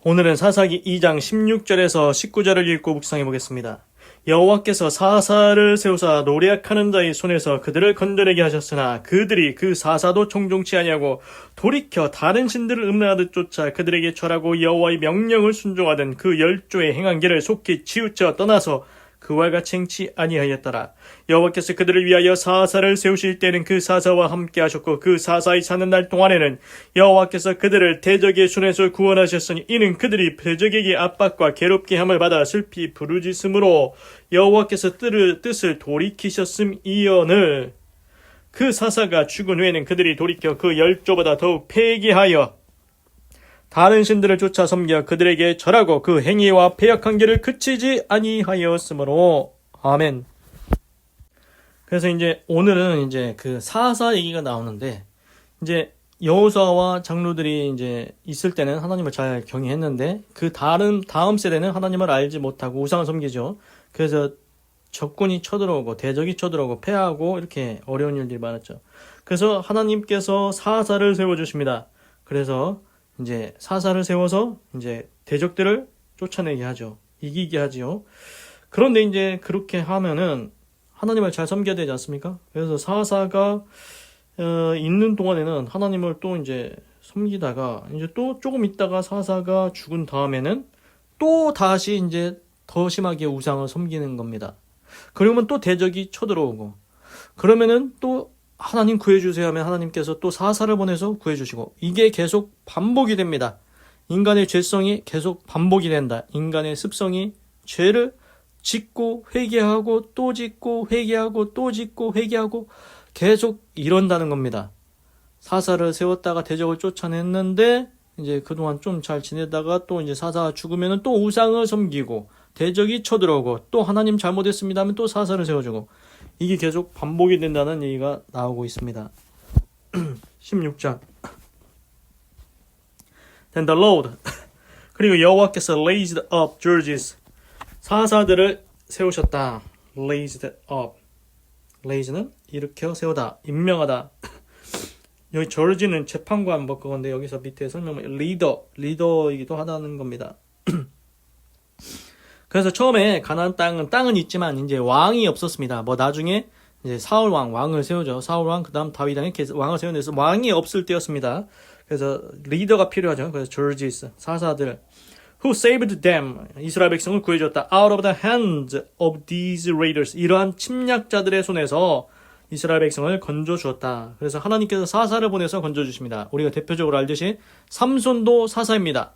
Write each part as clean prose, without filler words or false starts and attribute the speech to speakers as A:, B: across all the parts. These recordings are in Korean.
A: 오늘은 사사기 2장 16절에서 19절을 읽고 묵상해 보겠습니다. 여호와께서 사사를 세우사 노략하는 자의 손에서 그들을 건져내게 하셨으나 그들이 그 사사도 청종치 아니하고 돌이켜 다른 신들을 음란하듯 쫓아 그들에게 절하고 여호와의 명령을 순종하던 그 열조의 행한 길을 속히 치우쳐 떠나서 그와 같이 행치 아니하였더라. 여호와께서 그들을 위하여 사사를 세우실 때는 그 사사와 함께 하셨고 그 사사의 사는 날 동안에는 여호와께서 그들을 대적의 손에서 구원하셨으니 이는 그들이 대적에게 압박과 괴롭게 함을 받아 슬피 부르짖음으로 여호와께서 뜻을 돌이키셨음이언을. 그 사사가 죽은 후에는 그들이 돌이켜 그 열조보다 더욱 패기하여 다른 신들을 쫓아 섬겨 그들에게 절하고 그 행위와 패역한 길을 그치지 아니하였으므로. 아멘. 그래서 이제 오늘은 이제 그 사사 얘기가 나오는데, 이제 여호수아와 장로들이 이제 있을 때는 하나님을 잘 경외했는데 그 다음 세대는 하나님을 알지 못하고 우상을 섬기죠. 그래서 적군이 쳐들어오고 대적이 쳐들어오고 패하고 이렇게 어려운 일들이 많았죠. 그래서 하나님께서 사사를 세워주십니다. 그래서 이제 사사를 세워서 이제 대적들을 쫓아내게 하죠. 이기게 하지요. 그런데 이제 그렇게 하면은 하나님을 잘 섬겨야 되지 않습니까? 그래서 사사가 있는 동안에는 하나님을 또 이제 섬기다가 이제 또 조금 있다가 사사가 죽은 다음에는 또 다시 이제 더 심하게 우상을 섬기는 겁니다. 그러면 또 대적이 쳐들어오고, 그러면은 또 하나님 구해주세요 하면 하나님께서 또 사사를 보내서 구해주시고, 이게 계속 반복이 됩니다. 인간의 죄성이 계속 반복이 된다. 인간의 습성이 죄를 짓고 회개하고 또 짓고 회개하고 또 짓고 회개하고 계속 이런다는 겁니다. 사사를 세웠다가 대적을 쫓아냈는데 이제 그동안 좀 잘 지내다가 또 이제 사사가 죽으면 또 우상을 섬기고 대적이 쳐들어오고 또 하나님 잘못했습니다 하면 또 사사를 세워주고, 이게 계속 반복이 된다는 얘기가 나오고 있습니다. 16장. Then the Lord 그리고 여호와께서 raised up judges 사사들을 세우셨다. raised up. raise는 일으켜 세우다, 임명하다. 여기 judge는 재판관 뭐 그건데 여기서 밑에 설명은 리더이기도 하다는 겁니다. 그래서 처음에 가나안 땅은 있지만 이제 왕이 없었습니다. 뭐 나중에 이제 사울 왕을 세우죠. 사울 왕 그다음 다윗 왕이 왕을 세우면서 왕이 없을 때였습니다. 그래서 리더가 필요하죠. 그래서 judges 사사들 who saved them 이스라엘 백성을 구해줬다. out of the hands of these raiders 이러한 침략자들의 손에서 이스라엘 백성을 건져주었다. 그래서 하나님께서 사사를 보내서 건져주십니다. 우리가 대표적으로 알듯이 삼손도 사사입니다.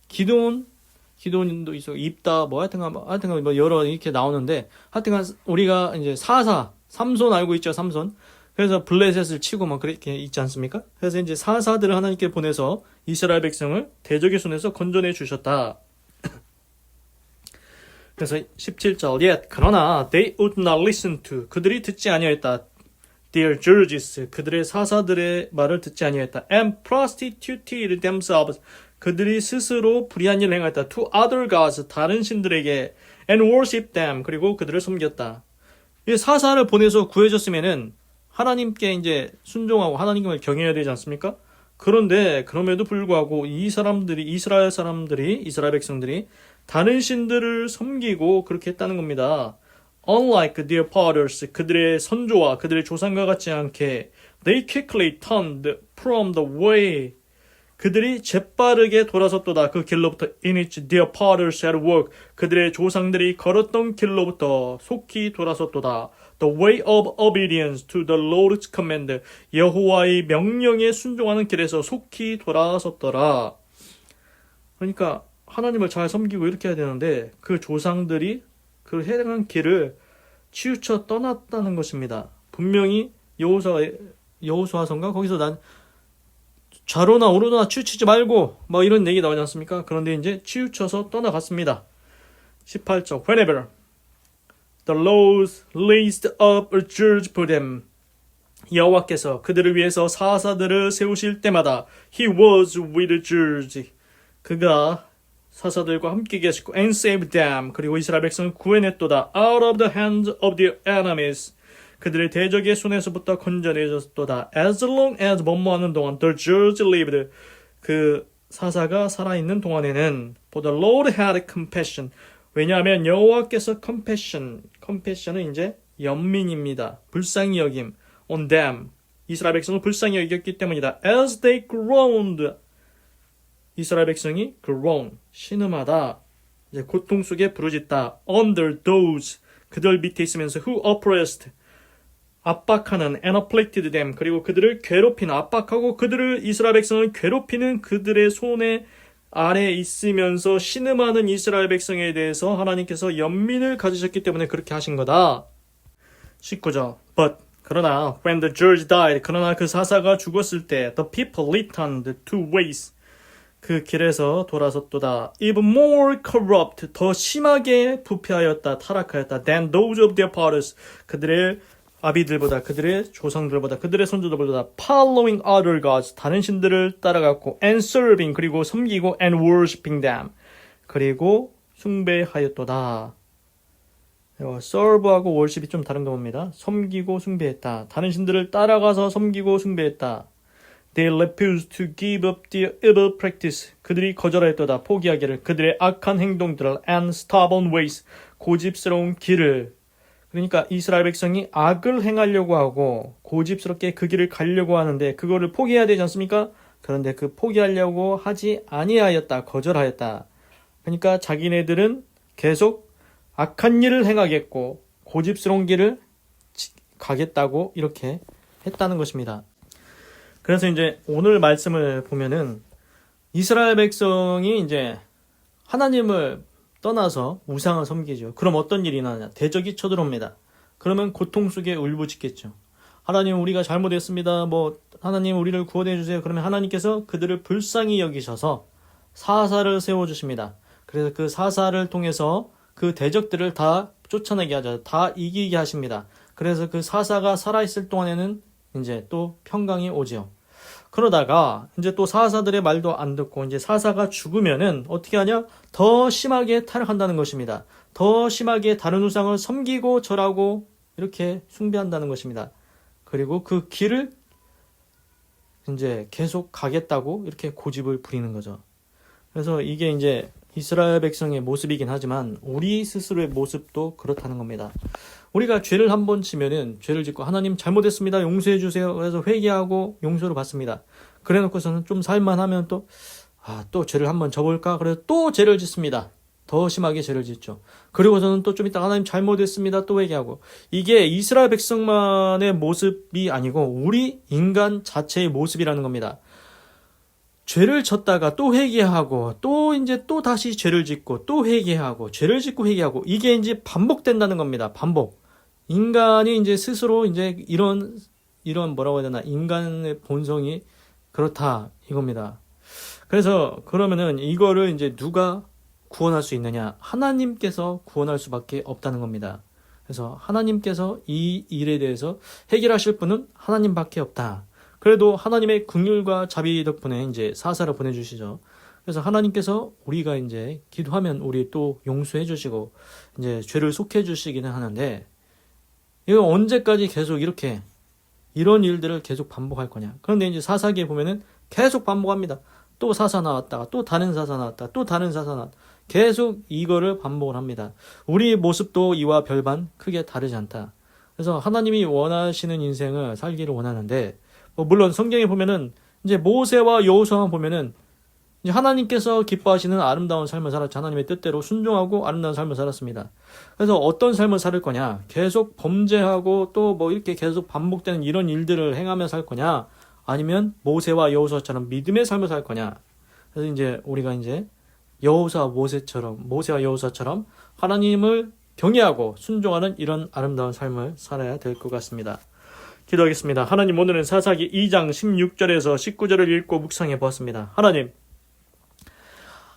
A: 기도원도 있어, 입다, 하여튼간 뭐 여러 이렇게 나오는데, 하여튼간 우리가 이제 삼손 알고 있죠, 삼손. 그래서 블레셋을 치고 막 그렇게 있지 않습니까? 그래서 이제 사사들을 하나님께 보내서 이스라엘 백성을 대적의 손에서 건져내 주셨다. 그래서 17절, yet 그러나 they would not listen to 그들이 듣지 아니하였다. their judges 그들의 사사들의 말을 듣지 아니하였다. and prostituted themselves 그들이 스스로 불의한 일을 행했다. to other gods 다른 신들에게 and worship them 그리고 그들을 섬겼다. 이 사사를 보내서 구해줬으면은 하나님께 이제 순종하고 하나님을 경외해야 되지 않습니까? 그런데 그럼에도 불구하고 이스라엘 백성들이 다른 신들을 섬기고 그렇게 했다는 겁니다. Unlike their fathers 그들의 선조와 그들의 조상과 같지 않게 they quickly turned from the way 그들이 재빠르게 돌아섰도다. 그 길로부터 in which their fathers had walked 그들의 조상들이 걸었던 길로부터 속히 돌아섰도다. The way of obedience to the Lord's command 여호와의 명령에 순종하는 길에서 속히 돌아섰더라. 그러니까 하나님을 잘 섬기고 이렇게 해야 되는데 그 조상들이 그 해당한 길을 치우쳐 떠났다는 것입니다. 분명히 여호수아서인가 거기서 난 좌로나 우로나 치우치지 말고 뭐 이런 얘기 나오지 않습니까? 그런데 이제 치우쳐서 떠나갔습니다. 18절 Whenever the Lord raised up a judge for them 여호와께서 그들을 위해서 사사들을 세우실 때마다 He was with the judge 그가 사사들과 함께 계시고 and saved them 그리고 이스라엘 백성을 구해냈도다 out of the hands of their enemies 그들의 대적의 손에서부터 건져내줬도다. As long as 뭐뭐하는 동안 the judge lived 그 사사가 살아있는 동안에는 For the Lord had compassion. 왜냐하면 여호와께서 compassion은 이제 연민입니다. 불쌍히 여김. On them. 이스라엘 백성을 불쌍히 여겼기 때문이다. As they groaned. 이스라엘 백성이 groan. 신음하다. 이제 고통 속에 부르짖다. Under those. 그들 밑에 있으면서 who oppressed. 압박하는 and afflicted them. 그리고 그들을 괴롭히는 압박하고 그들을 이스라엘 백성을 괴롭히는 그들의 손에 아래 있으면서 신음하는 이스라엘 백성에 대해서 하나님께서 연민을 가지셨기 때문에 그렇게 하신 거다. 19절. But 그러나 when the judge died 그러나 그 사사가 죽었을 때 the people returned to ways 그 길에서 돌아섰도다. Even more corrupt 더 심하게 부패하였다 타락하였다 than those of their fathers 그들의 아비들보다 그들의 조상들보다 그들의 손주들보다 following other gods 다른 신들을 따라갔고 and serving 그리고 섬기고 and worshiping them 그리고 숭배하였도다. serve하고 worship이 좀 다른 거 봅니다. 섬기고 숭배했다. 다른 신들을 따라가서 섬기고 숭배했다. They refused to give up their evil practice. 그들이 거절하였도다. 포기하기를 그들의 악한 행동들을 and stubborn ways. 고집스러운 길을. 그러니까 이스라엘 백성이 악을 행하려고 하고 고집스럽게 그 길을 가려고 하는데 그거를 포기해야 되지 않습니까? 그런데 그 포기하려고 하지 아니하였다. 거절하였다. 그러니까 자기네들은 계속 악한 일을 행하겠고 고집스러운 길을 가겠다고 이렇게 했다는 것입니다. 그래서 이제 오늘 말씀을 보면은 이스라엘 백성이 이제 하나님을 떠나서 우상을 섬기죠. 그럼 어떤 일이 나느냐? 대적이 쳐들어옵니다. 그러면 고통 속에 울부짖겠죠. 하나님 우리가 잘못했습니다. 하나님 우리를 구원해 주세요. 그러면 하나님께서 그들을 불쌍히 여기셔서 사사를 세워주십니다. 그래서 그 사사를 통해서 그 대적들을 다 쫓아내게 하죠. 다 이기게 하십니다. 그래서 그 사사가 살아있을 동안에는 이제 또 평강이 오지요. 그러다가 이제 또 사사들의 말도 안 듣고 이제 사사가 죽으면은 어떻게 하냐? 더 심하게 타락한다는 것입니다. 더 심하게 다른 우상을 섬기고 절하고 이렇게 숭배한다는 것입니다. 그리고 그 길을 이제 계속 가겠다고 이렇게 고집을 부리는 거죠. 그래서 이게 이제 이스라엘 백성의 모습이긴 하지만 우리 스스로의 모습도 그렇다는 겁니다. 우리가 죄를 한번 지면은 죄를 짓고 하나님 잘못했습니다. 용서해 주세요. 그래서 회개하고 용서를 받습니다. 그래 놓고서는 좀 살만하면 또 죄를 한번 져볼까? 그래서 또 죄를 짓습니다. 더 심하게 죄를 짓죠. 그리고서는 또 좀 이따 하나님 잘못했습니다. 또 회개하고. 이게 이스라엘 백성만의 모습이 아니고 우리 인간 자체의 모습이라는 겁니다. 죄를 졌다가 또 회개하고 또 이제 또 다시 죄를 짓고 또 회개하고 죄를 짓고 회개하고 이게 이제 반복된다는 겁니다. 반복. 인간이 이제 스스로 이제 이런 뭐라고 해야 되나 인간의 본성이 그렇다 이겁니다. 그래서 그러면은 이거를 이제 누가 구원할 수 있느냐? 하나님께서 구원할 수밖에 없다는 겁니다. 그래서 하나님께서 이 일에 대해서 해결하실 분은 하나님밖에 없다. 그래도 하나님의 긍휼과 자비 덕분에 이제 사사를 보내주시죠. 그래서 하나님께서 우리가 이제 기도하면 우리 또 용서해 주시고 이제 죄를 속해 주시기는 하는데 이거 언제까지 계속 이렇게 이런 일들을 계속 반복할 거냐? 그런데 이제 사사기에 보면은 계속 반복합니다. 또 사사 나왔다가 또 다른 사사 나왔다가 또 다른 사사 나왔다. 계속 이거를 반복을 합니다. 우리의 모습도 이와 별반 크게 다르지 않다. 그래서 하나님이 원하시는 인생을 살기를 원하는데 물론 성경에 보면은 이제 모세와 여호수아만 보면은 이제 하나님께서 기뻐하시는 아름다운 삶을 살았죠. 하나님의 뜻대로 순종하고 아름다운 삶을 살았습니다. 그래서 어떤 삶을 살 거냐? 계속 범죄하고 또 이렇게 계속 반복되는 이런 일들을 행하며 살 거냐? 아니면 모세와 여호수아처럼 믿음의 삶을 살 거냐? 그래서 이제 우리가 이제 모세와 여호수아처럼 하나님을 경외하고 순종하는 이런 아름다운 삶을 살아야 될 것 같습니다. 기도하겠습니다. 하나님 오늘은 사사기 2장 16절에서 19절을 읽고 묵상해 보았습니다.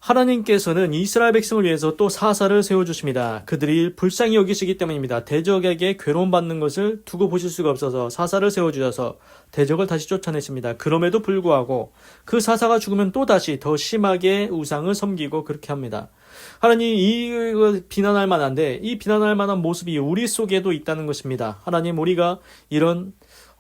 A: 하나님께서는 이스라엘 백성을 위해서 또 사사를 세워주십니다. 그들이 불쌍히 여기시기 때문입니다. 대적에게 괴로움받는 것을 두고 보실 수가 없어서 사사를 세워주셔서 대적을 다시 쫓아내십니다. 그럼에도 불구하고 그 사사가 죽으면 또다시 더 심하게 우상을 섬기고 그렇게 합니다. 하나님 이거 비난할 만한데 이 비난할 만한 모습이 우리 속에도 있다는 것입니다. 하나님 우리가 이런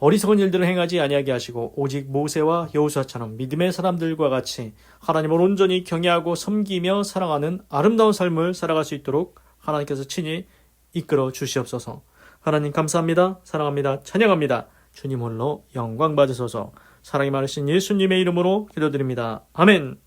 A: 어리석은 일들을 행하지 아니하게 하시고 오직 모세와 여호수아처럼 믿음의 사람들과 같이 하나님을 온전히 경외하고 섬기며 사랑하는 아름다운 삶을 살아갈 수 있도록 하나님께서 친히 이끌어 주시옵소서. 하나님 감사합니다. 사랑합니다. 찬양합니다. 주님 홀로 영광 받으소서. 사랑이 많으신 예수님의 이름으로 기도드립니다. 아멘.